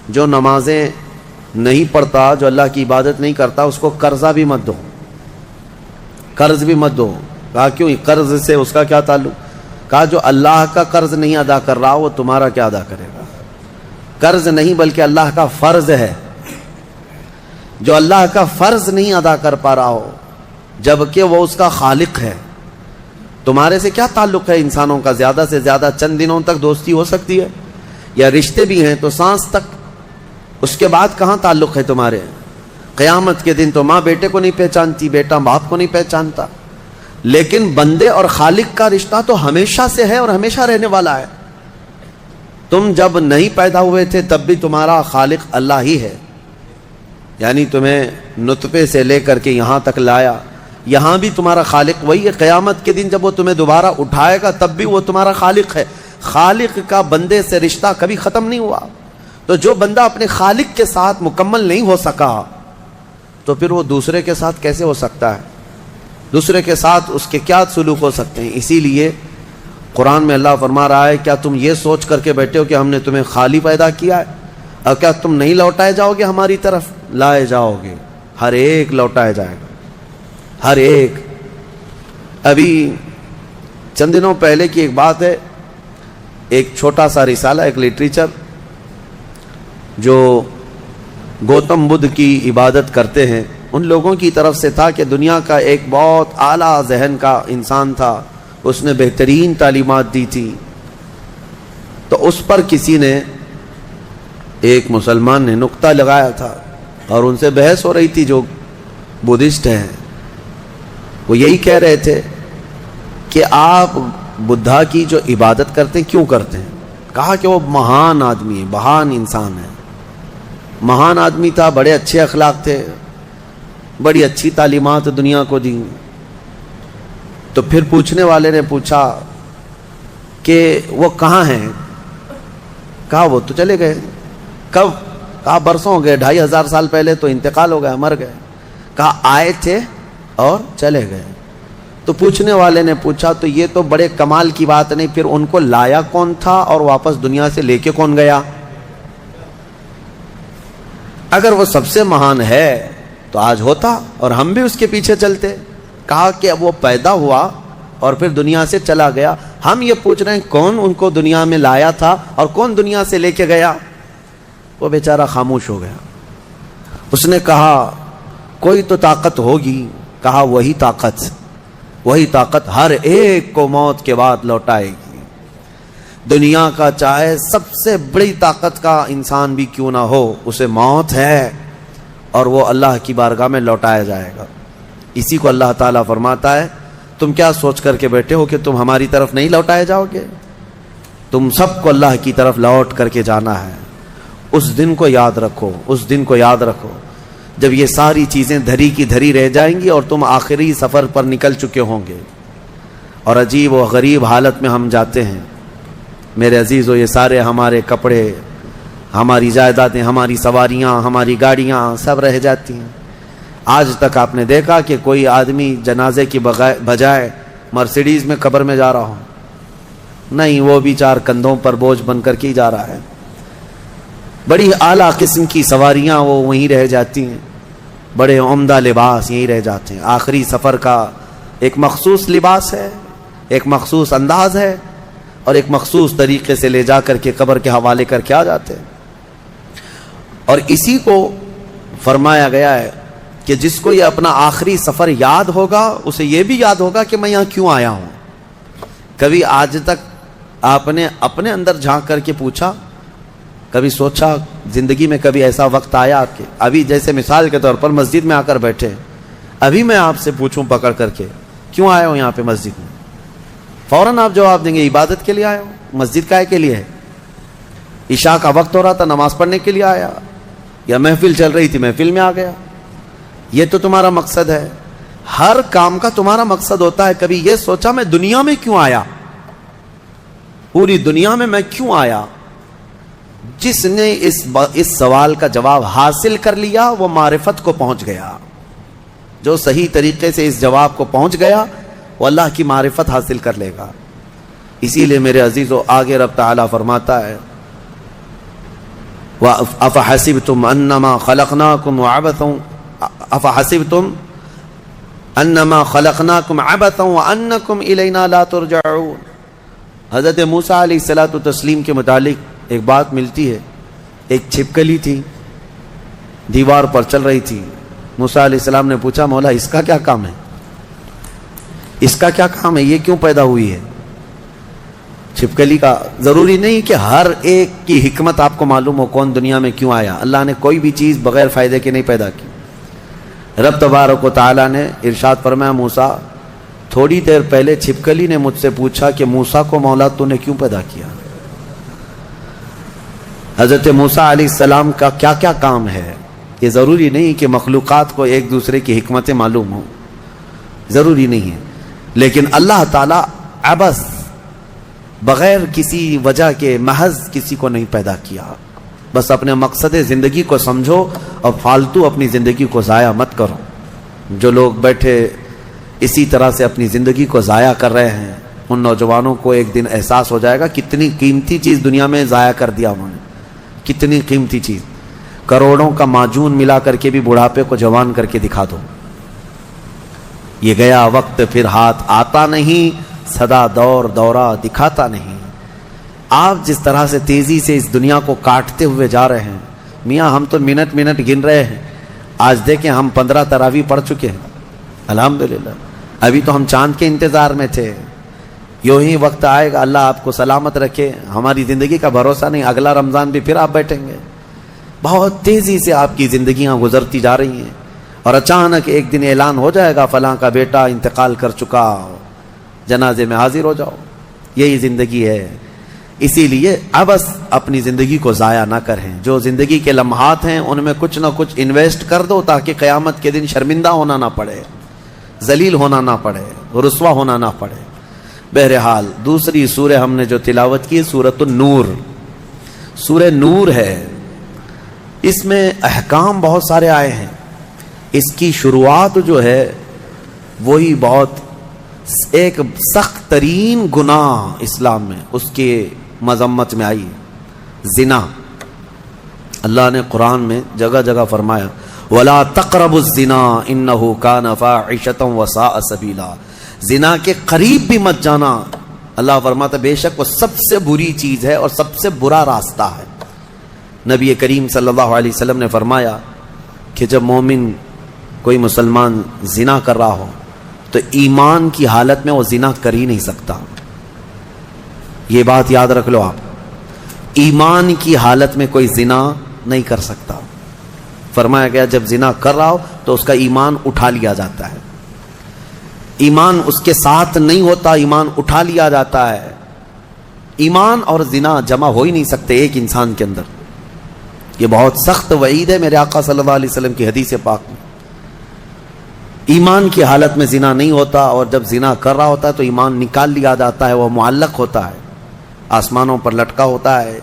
جو نمازیں نہیں پڑھتا، جو اللہ کی عبادت نہیں کرتا، اس کو قرضہ بھی مت دو، قرض بھی مت دو۔ کہا کیوں؟ قرض سے اس کا کیا تعلق؟ کہا جو اللہ کا قرض نہیں ادا کر رہا وہ تمہارا کیا ادا کرے گا؟ قرض نہیں بلکہ اللہ کا فرض ہے۔ جو اللہ کا فرض نہیں ادا کر پا رہا ہو جبکہ وہ اس کا خالق ہے، تمہارے سے کیا تعلق ہے؟ انسانوں کا زیادہ سے زیادہ چند دنوں تک دوستی ہو سکتی ہے، یا رشتے بھی ہیں تو سانس تک، اس کے بعد کہاں تعلق ہے تمہارے؟ قیامت کے دن تو ماں بیٹے کو نہیں پہچانتی، بیٹا باپ کو نہیں پہچانتا، لیکن بندے اور خالق کا رشتہ تو ہمیشہ سے ہے اور ہمیشہ رہنے والا ہے۔ تم جب نہیں پیدا ہوئے تھے تب بھی تمہارا خالق اللہ ہی ہے، یعنی تمہیں نطفے سے لے کر کے یہاں تک لایا، یہاں بھی تمہارا خالق وہی ہے۔ قیامت کے دن جب وہ تمہیں دوبارہ اٹھائے گا تب بھی وہ تمہارا خالق ہے۔ خالق کا بندے سے رشتہ کبھی ختم نہیں ہوا۔ تو جو بندہ اپنے خالق کے ساتھ مکمل نہیں ہو سکا تو پھر وہ دوسرے کے ساتھ کیسے ہو سکتا ہے؟ دوسرے کے ساتھ اس کے کیا سلوک ہو سکتے ہیں؟ اسی لیے قرآن میں اللہ فرما رہا ہے کیا تم یہ سوچ کر کے بیٹھے ہو کہ ہم نے تمہیں خالی پیدا کیا ہے اور کیا تم نہیں لوٹائے جاؤ گے؟ ہماری طرف لائے جاؤ گے، ہر ایک لوٹائے جائے گا، ہر ایک۔ ابھی چند دنوں پہلے کی ایک بات ہے، ایک چھوٹا سا رسالہ، ایک لٹریچر جو گوتم بدھ کی عبادت کرتے ہیں ان لوگوں کی طرف سے تھا کہ دنیا کا ایک بہت اعلیٰ ذہن کا انسان تھا، اس نے بہترین تعلیمات دی تھی، تو اس پر کسی نے، ایک مسلمان نے نقطہ لگایا تھا اور ان سے بحث ہو رہی تھی جو بدھسٹ ہیں۔ وہ یہی کہہ رہے تھے کہ آپ بدھا کی جو عبادت کرتے ہیں کیوں کرتے ہیں؟ کہا کہ وہ مہان آدمی ہے، مہان انسان ہے، مہان آدمی تھا، بڑے اچھے اخلاق تھے، بڑی اچھی تعلیمات دنیا کو دی۔ تو پھر پوچھنے والے نے پوچھا کہ وہ کہاں ہیں؟ کہا وہ تو چلے گئے۔ کب؟ کہا برسوں ہو گئے، 2500 سال پہلے تو انتقال ہو گیا، مر گئے۔ کہا آئے تھے اور چلے گئے۔ تو پوچھنے والے نے پوچھا تو یہ تو بڑے کمال کی بات نہیں، پھر ان کو لایا کون تھا اور واپس دنیا سے لے کے کون گیا؟ اگر وہ سب سے مہان ہے تو آج ہوتا اور ہم بھی اس کے پیچھے چلتے۔ کہا کہ اب وہ پیدا ہوا اور پھر دنیا سے چلا گیا، ہم یہ پوچھ رہے ہیں کون ان کو دنیا میں لایا تھا اور کون دنیا سے لے کے گیا؟ وہ بیچارہ خاموش ہو گیا۔ اس نے کہا کوئی تو طاقت ہوگی۔ کہا وہی طاقت ہر ایک کو موت کے بعد لوٹائے گی۔ دنیا کا چاہے سب سے بڑی طاقت کا انسان بھی کیوں نہ ہو، اسے موت ہے اور وہ اللہ کی بارگاہ میں لوٹایا جائے گا۔ اسی کو اللہ تعالیٰ فرماتا ہے تم کیا سوچ کر کے بیٹھے ہو کہ تم ہماری طرف نہیں لوٹائے جاؤ گے؟ تم سب کو اللہ کی طرف لوٹ کر کے جانا ہے۔ اس دن کو یاد رکھو، اس دن کو یاد رکھو جب یہ ساری چیزیں دھری کی دھری رہ جائیں گی اور تم آخری سفر پر نکل چکے ہوں گے، اور عجیب و غریب حالت میں ہم جاتے ہیں میرے عزیزو۔ یہ سارے ہمارے کپڑے، ہماری جائیدادیں، ہماری سواریاں، ہماری گاڑیاں سب رہ جاتی ہیں۔ آج تک آپ نے دیکھا کہ کوئی آدمی جنازے کی بجائے مرسیڈیز میں قبر میں جا رہا ہو؟ نہیں، وہ بھی 4 کندھوں پر بوجھ بن کر کے ہی جا رہا ہے۔ بڑی اعلیٰ قسم کی سواریاں وہ وہیں رہ جاتی ہیں، بڑے عمدہ لباس یہیں رہ جاتے ہیں۔ آخری سفر کا ایک مخصوص لباس ہے، ایک مخصوص انداز ہے اور ایک مخصوص طریقے سے لے جا کر کے قبر کے حوالے کر کے آ جاتے ہیں۔ اور اسی کو فرمایا گیا ہے کہ جس کو یہ اپنا آخری سفر یاد ہوگا اسے یہ بھی یاد ہوگا کہ میں یہاں کیوں آیا ہوں۔ کبھی آج تک آپ نے اپنے اندر جھانک کر کے پوچھا، کبھی سوچا زندگی میں کبھی ایسا وقت آیا آپ کے؟ ابھی جیسے مثال کے طور پر مسجد میں آ کر بیٹھے، ابھی میں آپ سے پوچھوں پکڑ کر کے کیوں آئے ہو یہاں پہ مسجد میں، فوراً آپ جواب دیں گے عبادت کے لیے آئے ہو۔ مسجد کائے کے لیے ہے؟ عشاء کا وقت ہو رہا تھا، نماز پڑھنے کے لیے آیا، یا محفل چل رہی تھی محفل میں آ گیا۔ یہ تو تمہارا مقصد ہے، ہر کام کا تمہارا مقصد ہوتا ہے۔ کبھی یہ سوچا میں دنیا میں کیوں آیا، پوری دنیا میں میں کیوں آیا؟ جس نے اس سوال کا جواب حاصل کر لیا وہ معرفت کو پہنچ گیا۔ جو صحیح طریقے سے اس جواب کو پہنچ گیا وہ اللہ کی معرفت حاصل کر لے گا۔ اسی لیے میرے عزیزو آگے رب تعالیٰ فرماتا ہے افحسبتم انما خلقناکم عبثا افحسبتم انما خلقناکم عبثا وانکم الینا لا ترجعون. حضرت موسیٰ علیہ الصلوۃ والتسلیم کے متعلق ایک بات ملتی ہے. ایک چھپکلی تھی، دیوار پر چل رہی تھی. موسیٰ علیہ السلام نے پوچھا مولا اس کا کیا کام ہے، اس کا کیا کام ہے، یہ کیوں پیدا ہوئی ہے؟ چھپکلی کا ضروری نہیں کہ ہر ایک کی حکمت آپ کو معلوم ہو کون دنیا میں کیوں آیا. اللہ نے کوئی بھی چیز بغیر فائدے کے نہیں پیدا کی. رب تبارک و تعالیٰ نے ارشاد فرمایا موسیٰ تھوڑی دیر پہلے چھپکلی نے مجھ سے پوچھا کہ موسیٰ کو مولا تو نے کیوں پیدا کیا. حضرت موسیٰ علیہ السلام کا کیا کیا کام ہے. یہ ضروری نہیں کہ مخلوقات کو ایک دوسرے کی حکمتیں معلوم ہوں، ضروری نہیں ہے. لیکن اللہ تعالیٰ عبث بغیر کسی وجہ کے محض کسی کو نہیں پیدا کیا. بس اپنے مقصد زندگی کو سمجھو اور فالتو اپنی زندگی کو ضائع مت کرو. جو لوگ بیٹھے اسی طرح سے اپنی زندگی کو ضائع کر رہے ہیں ان نوجوانوں کو ایک دن احساس ہو جائے گا کتنی قیمتی چیز دنیا میں ضائع کر دیا انہوں نے. کتنی قیمتی چیز، کروڑوں کا معجون ملا کر کے بھی بڑھاپے کو جوان کر کے دکھا دو. یہ گیا وقت پھر ہاتھ آتا نہیں، سدا دور دورہ دکھاتا نہیں. آپ جس طرح سے تیزی سے اس دنیا کو کاٹتے ہوئے جا رہے ہیں میاں، ہم تو منٹ منٹ گن رہے ہیں. آج دیکھیں ہم 15 تراویح پڑھ چکے ہیں الحمدللہ. ابھی تو ہم چاند کے انتظار میں تھے. یوں ہی وقت آئے گا، اللہ آپ کو سلامت رکھے. ہماری زندگی کا بھروسہ نہیں، اگلا رمضان بھی پھر آپ بیٹھیں گے. بہت تیزی سے آپ کی زندگیاں گزرتی جا رہی ہیں اور اچانک ایک دن اعلان ہو جائے گا فلاں کا بیٹا انتقال کر چکا، جنازے میں حاضر ہو جاؤ. یہی زندگی ہے. اسی لیے عبث اپنی زندگی کو ضائع نہ کریں. جو زندگی کے لمحات ہیں ان میں کچھ نہ کچھ انویسٹ کر دو تاکہ قیامت کے دن شرمندہ ہونا نہ پڑے، ذلیل ہونا نہ پڑے، رسوا ہونا نہ پڑے. بہرحال دوسری سورہ ہم نے جو تلاوت کی سورۃ النور، سورہ نور ہے. اس میں احکام بہت سارے آئے ہیں. اس کی شروعات جو ہے وہی بہت ایک سخت ترین گناہ اسلام میں اس کے مذمت میں آئی، زنا. اللہ نے قرآن میں جگہ جگہ فرمایا وَلَا تَقْرَبُوا الزِّنَا إِنَّهُ كَانَ فَاحِشَةً وَسَاءَ سَبِيلًا. زنا کے قریب بھی مت جانا. اللہ فرماتا بے شک وہ سب سے بری چیز ہے اور سب سے برا راستہ ہے. نبی کریم صلی اللہ علیہ وسلم نے فرمایا کہ جب مومن کوئی مسلمان زنا کر رہا ہو تو ایمان کی حالت میں وہ زنا کر ہی نہیں سکتا. یہ بات یاد رکھ لو آپ، ایمان کی حالت میں کوئی زنا نہیں کر سکتا. فرمایا گیا جب زنا کر رہا ہو تو اس کا ایمان اٹھا لیا جاتا ہے. ایمان اس کے ساتھ نہیں ہوتا، ایمان اٹھا لیا جاتا ہے. ایمان اور زنا جمع ہو ہی نہیں سکتے ایک انسان کے اندر. یہ بہت سخت وعید ہے میرے آقا صلی اللہ علیہ وسلم کی حدیث پاک میں. ایمان کی حالت میں زنا نہیں ہوتا اور جب زنا کر رہا ہوتا ہے تو ایمان نکال لیا جاتا ہے، وہ معلق ہوتا ہے، آسمانوں پر لٹکا ہوتا ہے.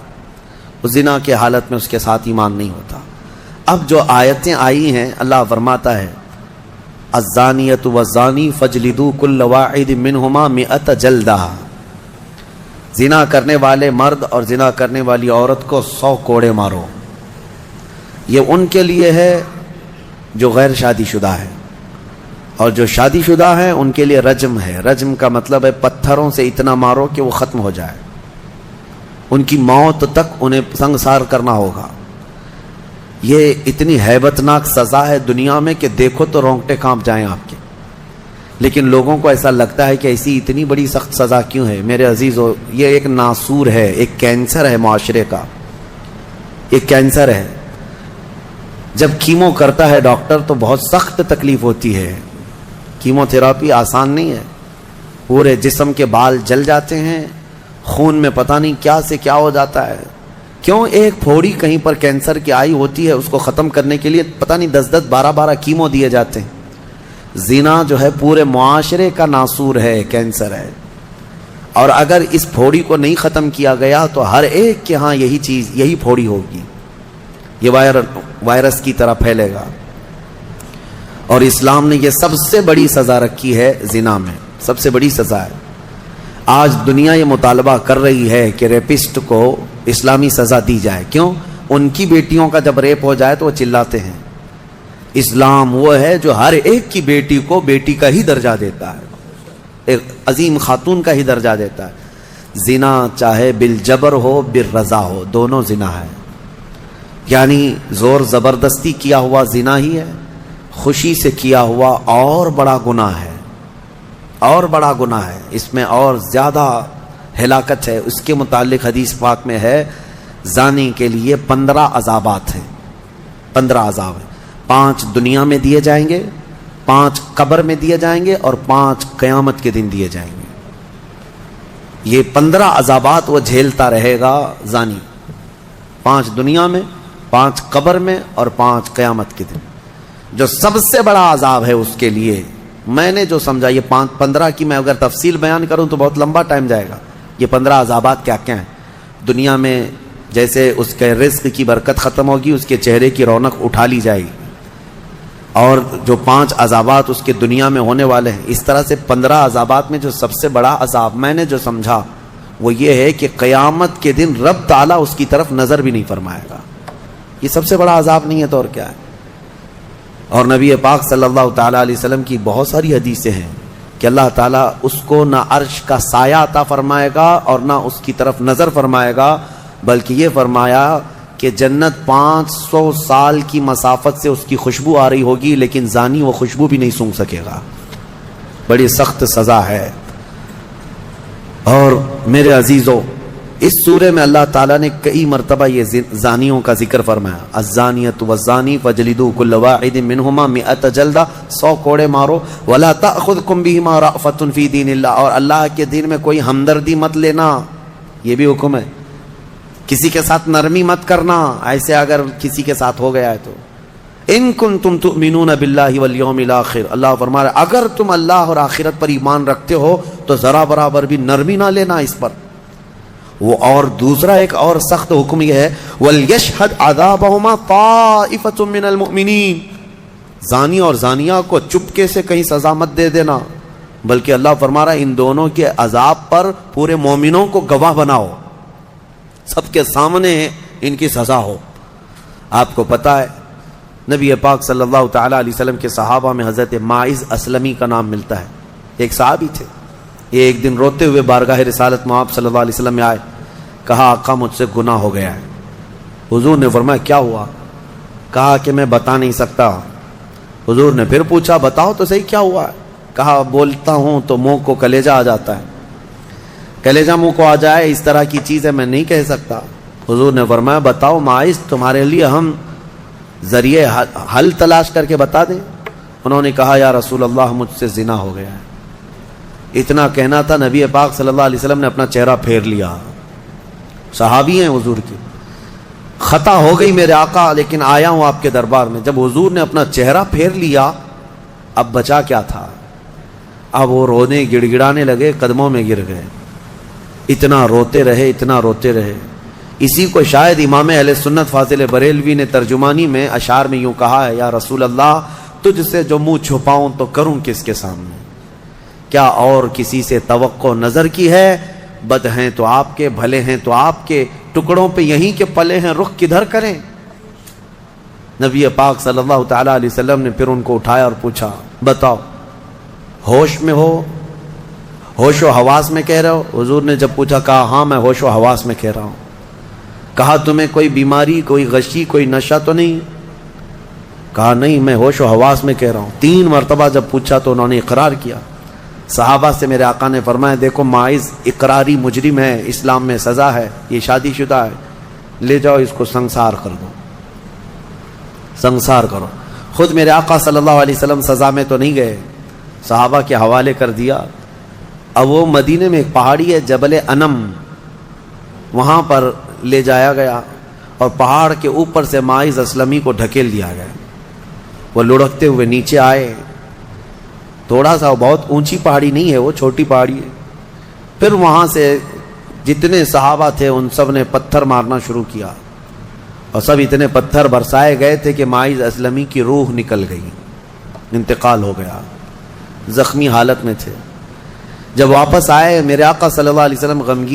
اس زنا کی حالت میں اس کے ساتھ ایمان نہیں ہوتا. اب جو آیتیں آئی ہیں اللہ فرماتا ہے الزانیۃ والزانی فاجلدوا کل واحد منہما 100 جلدہ. زنا کرنے والے مرد اور زنا کرنے والی عورت کو 100 کوڑے مارو. یہ ان کے لیے ہے جو غیر شادی شدہ ہے، اور جو شادی شدہ ہیں ان کے لیے رجم ہے. رجم کا مطلب ہے پتھروں سے اتنا مارو کہ وہ ختم ہو جائے، ان کی موت تک انہیں سنگسار کرنا ہوگا. یہ اتنی ہیبتناک سزا ہے دنیا میں کہ دیکھو تو رونگٹے کانپ جائیں آپ کے. لیکن لوگوں کو ایسا لگتا ہے کہ ایسی اتنی بڑی سخت سزا کیوں ہے. میرے عزیزو، یہ ایک ناسور ہے، ایک کینسر ہے معاشرے کا. ایک کینسر ہے. جب کیمو کرتا ہے ڈاکٹر تو بہت سخت تکلیف ہوتی ہے. کیمو تھراپی آسان نہیں ہے. پورے جسم کے بال جل جاتے ہیں، خون میں پتہ نہیں کیا سے کیا ہو جاتا ہے. کیوں؟ ایک پھوڑی کہیں پر کینسر کی آئی ہوتی ہے، اس کو ختم کرنے کے لیے پتہ نہیں 10 12 کیمو دیے جاتے ہیں. زنا جو ہے پورے معاشرے کا ناسور ہے، کینسر ہے. اور اگر اس پھوڑی کو نہیں ختم کیا گیا تو ہر ایک کے ہاں یہی چیز، یہی پھوڑی ہوگی. یہ وائرس کی طرح پھیلے گا. اور اسلام نے یہ سب سے بڑی سزا رکھی ہے زنا میں، سب سے بڑی سزا ہے. آج دنیا یہ مطالبہ کر رہی ہے کہ ریپسٹ کو اسلامی سزا دی جائے. کیوں؟ ان کی بیٹیوں کا جب ریپ ہو جائے تو وہ چلاتے ہیں۔ اسلام وہ ہے جو ہر ایک کی بیٹی کو بیٹی کا ہی درجہ دیتا ہے، ایک عظیم خاتون کا ہی درجہ دیتا ہے۔ زنا چاہے بالجبر ہو بالرضا ہو، دونوں زنا ہے، یعنی زور زبردستی کیا ہوا زنا ہی ہے، خوشی سے کیا ہوا اور بڑا گناہ ہے، اور بڑا گناہ ہے، اس میں اور زیادہ ہلاکت ہے۔ اس کے متعلق حدیث پاک میں ہے زانی کے لیے 15 عذابات ہیں، 15 عذاب ہیں، 5 دنیا میں دیے جائیں گے، 5 قبر میں دیے جائیں گے، اور 5 قیامت کے دن دیے جائیں گے۔ یہ 15 عذابات وہ جھیلتا رہے گا زانی، 5 دنیا میں، 5 قبر میں، اور 5 قیامت کے دن۔ جو سب سے بڑا عذاب ہے اس کے لیے، میں نے جو سمجھا، یہ 15 کی میں اگر تفصیل بیان کروں تو بہت لمبا ٹائم جائے گا۔ یہ 15 عذابات کیا کیا ہیں؟ دنیا میں جیسے اس کے رزق کی برکت ختم ہوگی، اس کے چہرے کی رونق اٹھا لی جائے گی، اور جو 5 عذابات اس کے دنیا میں ہونے والے ہیں، اس طرح سے 15 عذابات میں جو سب سے بڑا عذاب میں نے جو سمجھا وہ یہ ہے کہ قیامت کے دن رب تعالیٰ اس کی طرف نظر بھی نہیں فرمائے گا۔ یہ سب سے بڑا عذاب نہیں ہے تو اور کیا ہے؟ اور نبی پاک صلی اللہ تعالیٰ علیہ وسلم کی بہت ساری حدیثیں ہیں کہ اللہ تعالیٰ اس کو نہ عرش کا سایہ عطا فرمائے گا اور نہ اس کی طرف نظر فرمائے گا، بلکہ یہ فرمایا کہ جنت 500 سال کی مسافت سے اس کی خوشبو آ رہی ہوگی، لیکن زانی وہ خوشبو بھی نہیں سونگھ سکے گا۔ بڑی سخت سزا ہے۔ اور میرے عزیزو، اس سورے میں اللہ تعالیٰ نے کئی مرتبہ یہ زانیوں کا ذکر فرمایا، الزانیۃ والزانی فجلدوا کل واحد منہما 100 جلدہ، 100 کوڑے مارو، ولا تأخذکم بہما رأفۃ فی دین اللہ، اور اللہ کے دین میں کوئی ہمدردی مت لینا، یہ بھی حکم ہے۔ کسی کے ساتھ نرمی مت کرنا، ایسے اگر کسی کے ساتھ ہو گیا ہے تو۔ ان کنتم تؤمنون باللہ والیوم الآخر، اللہ فرما رہا ہے اگر تم اللہ اور آخرت پر ایمان رکھتے ہو تو ذرا برابر بھی نرمی نہ لینا اس پر۔ وہ اور دوسرا ایک اور سخت حکم یہ ہے، وَلْيَشْهَدْ عَذَابَهُمَا طَائِفَةٌ مِّنَ الْمُؤْمِنِينَ، زانی اور زانیہ کو چپکے سے کہیں سزا مت دے دینا، بلکہ اللہ فرما رہا ہے ان دونوں کے عذاب پر پورے مومنوں کو گواہ بناؤ، سب کے سامنے ان کی سزا ہو۔ آپ کو پتہ ہے نبی پاک صلی اللہ تعالیٰ علیہ وسلم کے صحابہ میں حضرت ماعز اسلمی کا نام ملتا ہے، ایک صحابی تھے۔ یہ ایک دن روتے ہوئے بارگاہ رسالت میں آپ صلی اللہ علیہ وسلم میں آئے، کہا آقا مجھ سے گناہ ہو گیا ہے۔ حضور نے فرمایا کیا ہوا؟ کہا کہ میں بتا نہیں سکتا۔ حضور نے پھر پوچھا بتاؤ تو صحیح کیا ہوا ہے؟ کہا بولتا ہوں تو منہ کو کلیجہ آ جاتا ہے، کلیجہ منہ کو آ جائے اس طرح کی چیز ہے میں نہیں کہہ سکتا۔ حضور نے فرمایا بتاؤ ماعز تمہارے لیے ہم ذریعے حل تلاش کر کے بتا دیں؟ انہوں نے کہا یا رسول اللہ مجھ سے زنا ہو گیا ہے۔ اتنا کہنا تھا نبی پاک صلی اللہ علیہ وسلم نے اپنا چہرہ پھیر لیا، صحابی ہیں حضور کی، خطا ہو گئی میرے آقا لیکن آیا ہوں آپ کے دربار میں۔ جب حضور نے اپنا چہرہ پھیر لیا اب بچا کیا تھا؟ اب وہ رونے گڑ گڑانے لگے، قدموں میں گر گئے، اتنا روتے رہے اتنا روتے رہے۔ اسی کو شاید امام اہل سنت فاضل بریلوی نے ترجمانی میں اشعار میں یوں کہا ہے، یا رسول اللہ تجھ سے جو منہ چھپاؤں تو کروں کس کے سامنے، کیا اور کسی سے توقع نظر کی ہے؟ بد ہیں تو آپ کے، بھلے ہیں تو آپ کے، ٹکڑوں پہ یہیں کے پلے ہیں، رخ کدھر کریں؟ نبی پاک صلی اللہ تعالیٰ علیہ وسلم نے پھر ان کو اٹھایا اور پوچھا بتاؤ ہوش میں ہو، ہوش و حواس میں کہہ رہے ہو؟ حضور نے جب پوچھا کہا ہاں میں ہوش و حواس میں کہہ رہا ہوں۔ کہا تمہیں کوئی بیماری، کوئی غشی، کوئی نشہ تو نہیں؟ کہا نہیں میں ہوش و حواس میں کہہ رہا ہوں۔ 3 مرتبہ جب پوچھا تو انہوں نے اقرار کیا۔ صحابہ سے میرے آقا نے فرمایا دیکھو ماعز اقراری مجرم ہے، اسلام میں سزا ہے، یہ شادی شدہ ہے، لے جاؤ اس کو سنسار کر دو، سنسار کرو۔ خود میرے آقا صلی اللہ علیہ وسلم سزا میں تو نہیں گئے، صحابہ کے حوالے کر دیا۔ اب وہ مدینے میں ایک پہاڑی ہے جبل انم، وہاں پر لے جایا گیا اور پہاڑ کے اوپر سے ماعز اسلمی کو ڈھکیل دیا گیا۔ وہ لڑکتے ہوئے نیچے آئے، تھوڑا سا بہت اونچی پہاڑی نہیں ہے، وہ چھوٹی پہاڑی ہے۔ پھر وہاں سے جتنے صحابہ تھے ان سب نے پتھر مارنا شروع کیا اور سب اتنے پتھر برسائے گئے تھے کہ ماعز اسلمی کی روح نکل گئی، انتقال ہو گیا، زخمی حالت میں تھے۔ جب واپس آئے میرے آقا صلی اللہ علیہ وسلم غمگین